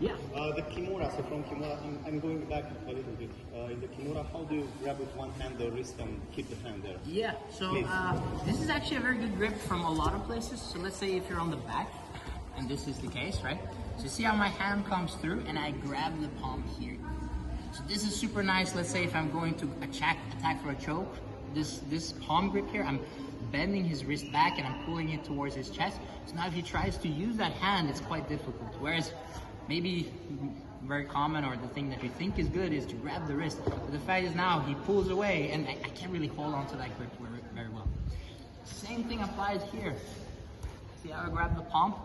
Yeah. The kimura, so from kimura, I'm going back a little bit. In the kimura, how do you grab with one hand the wrist and keep the hand there? Yeah, so this is actually a very good grip from a lot of places. So let's say if you're on the back, and this is the case, right? So see how my hand comes through and I grab the palm here. So this is super nice. Let's say if I'm going to attack for a choke, this palm grip here, I'm bending his wrist back and I'm pulling it towards his chest. So now if he tries to use that hand, it's quite difficult. Whereas maybe very common, or the thing that you think is good, is to grab the wrist. But the fact is now he pulls away and I can't really hold on to that grip very well. Same thing applies here. See how I grab the palm?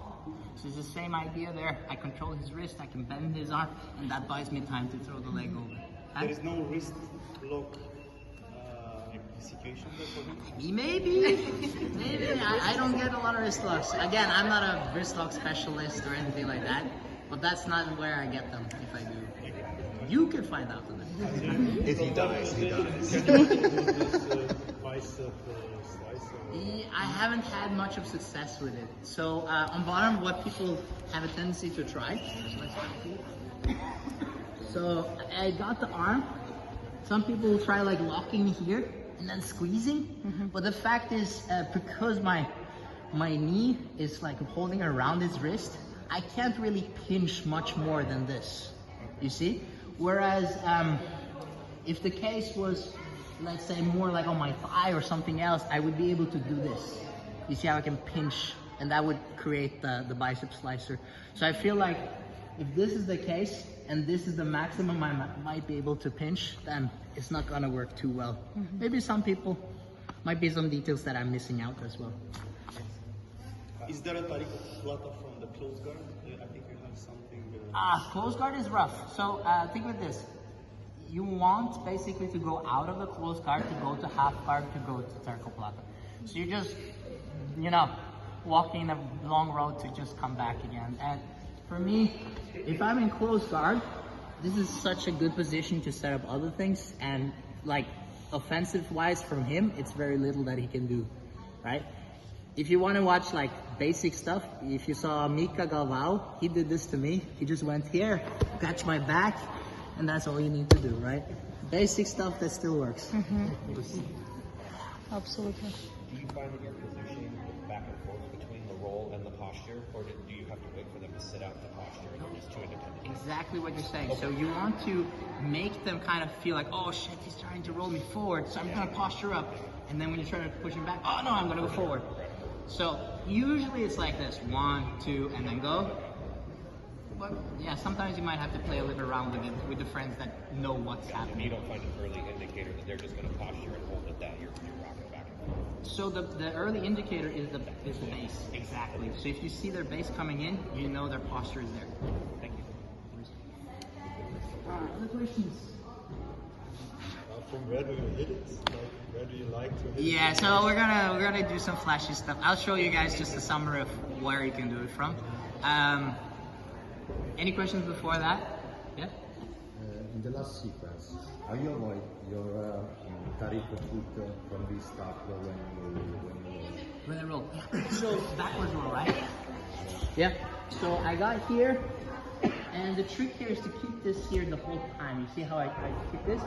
So it's the same idea there. I control his wrist, I can bend his arm, and that buys me time to throw the leg over. There is no wrist lock situation there for him? Maybe. I don't get a lot of wrist locks. Again, I'm not a wrist lock specialist or anything like that, but that's not where I get them if I do. You can find out on that. If he dies, he dies. I haven't had much of success with it. So on bottom, what people have a tendency to try. So I got the arm. Some people will try like locking here and then squeezing. But the fact is, because my knee is like holding around his wrist, I can't really pinch much more than this. You see? Whereas if the case was, let's say, more like on my thigh or something else, I would be able to do this. You see how I can pinch, and that would create the bicep slicer. So I feel like if this is the case, and this is the maximum I might be able to pinch, then it's not gonna work too well. Maybe some people, might be some details that I'm missing out as well. Is there a Tarik Hopstock from the close guard? I think you have something... Close guard is rough. So think of this. You want basically to go out of the close guard, to go to half guard, to go to Tarik Hopstock. So you're just, walking a long road to just come back again. And for me, if I'm in close guard, this is such a good position to set up other things. And like offensive-wise from him, it's very little that he can do, right? If you want to watch like basic stuff, if you saw Mika Galvao, he did this to me. He just went here, catch my back, and that's all you need to do, right? Basic stuff that still works. Absolutely. Do you find that your positioning back and forth between the roll and the posture, or do you have to wait for them to sit out the posture and you're just two independent? Exactly what you're saying. Okay. So you want to make them kind of feel like, oh shit, he's trying to roll me forward, so I'm gonna posture up. And then when you're trying to push him back, oh no, I'm gonna go forward. So usually it's like this, 1, 2, and then go. But yeah, sometimes you might have to play a little around with it with the friends that know what's happening. You don't find an early indicator that they're just going to posture and hold it, that you're rocking back and forth. So the early indicator is the base, exactly. So if you see their base coming in, you know their posture is there. Thank you. Other questions? From where do you hit it? Like, where do you like to hit it? Yeah, so we're gonna do some flashy stuff. I'll show you guys just a summary of where you can do it from. Any questions before that? Yeah? In the last sequence, how you avoid your Tarik foot from this start when I roll? So backwards roll, right? Yeah. So I got here, and the trick here is to keep this here the whole time. You see how I keep this?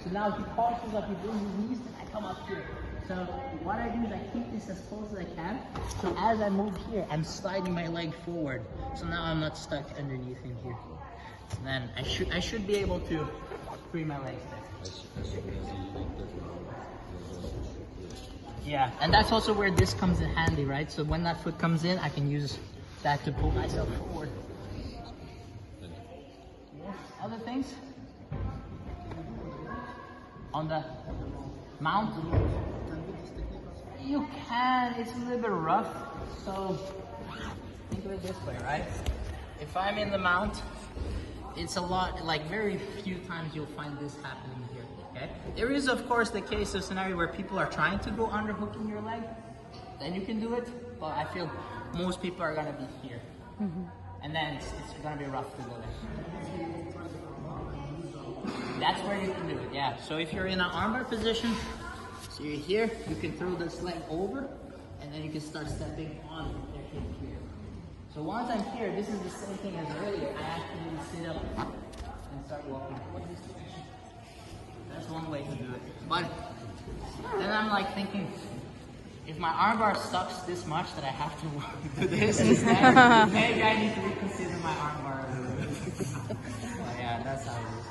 So now he pauses up, he brings his knees, and I come up here. So what I do is I keep this as close as I can. So as I move here, I'm sliding my leg forward. So now I'm not stuck underneath him here. So then I should be able to free my legs there. Yeah, and that's also where this comes in handy, right? So when that foot comes in, I can use that to pull myself forward. Yes, other things? On the mount? You can, it's a little bit rough, so think of it this way, right? If I'm in the mount, it's a lot, like very few times you'll find this happening here, okay? There is, of course, the case of scenario where people are trying to go underhooking your leg, then you can do it, but I feel most people are gonna be here. And then it's gonna be rough to go there. That's where you can do it, yeah. So if you're in an armbar position, so you're here, you can throw this leg over, and then you can start stepping on their hip here. So once I'm here, this is the same thing as earlier. I actually sit up and start walking. That's one way to do it. But then I'm like thinking, if my armbar sucks this much that I have to do this instead, maybe I need to reconsider my armbar a little bit. But yeah, that's how it is.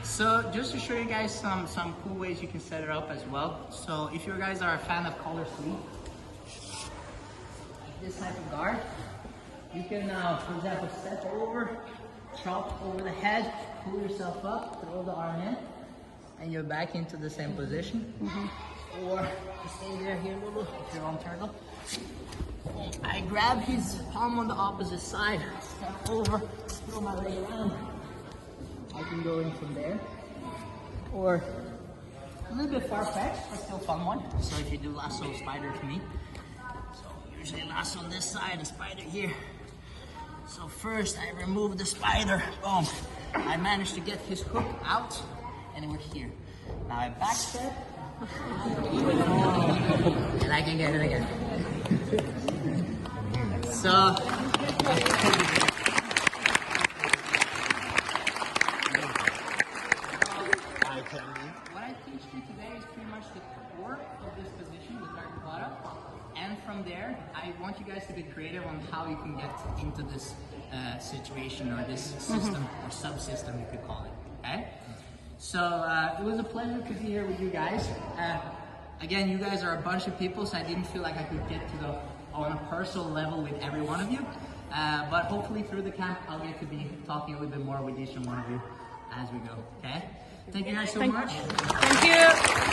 So just to show you guys some cool ways you can set it up as well. So if you guys are a fan of collar sleeve, this type of guard, you can for example, step over, chop over the head, pull yourself up, throw the arm in, and you're back into the same position. Or stay there here, Lulu, if you're on turtle. I grab his palm on the opposite side, step over, throw my leg around. I can go in from there. Or a little bit far-fetched, but still fun one. So if you do lasso spider to me, so usually lasso on this side, a spider here. So first I remove the spider, boom. I managed to get his hook out, and we're here. Now I back step, and I can get it again. So, what I teach you today is pretty much the core of this position, the Tarik Hopstock. And from there, I want you guys to get creative on how you can get into this situation or this system or subsystem, you could call it. Okay? So it was a pleasure to be here with you guys. Again, you guys are a bunch of people, so I didn't feel like I could get to on a personal level with every one of you. But hopefully through the camp, I'll get to be talking a little bit more with each and one of you as we go. Okay? Thank you guys so much. Thank you.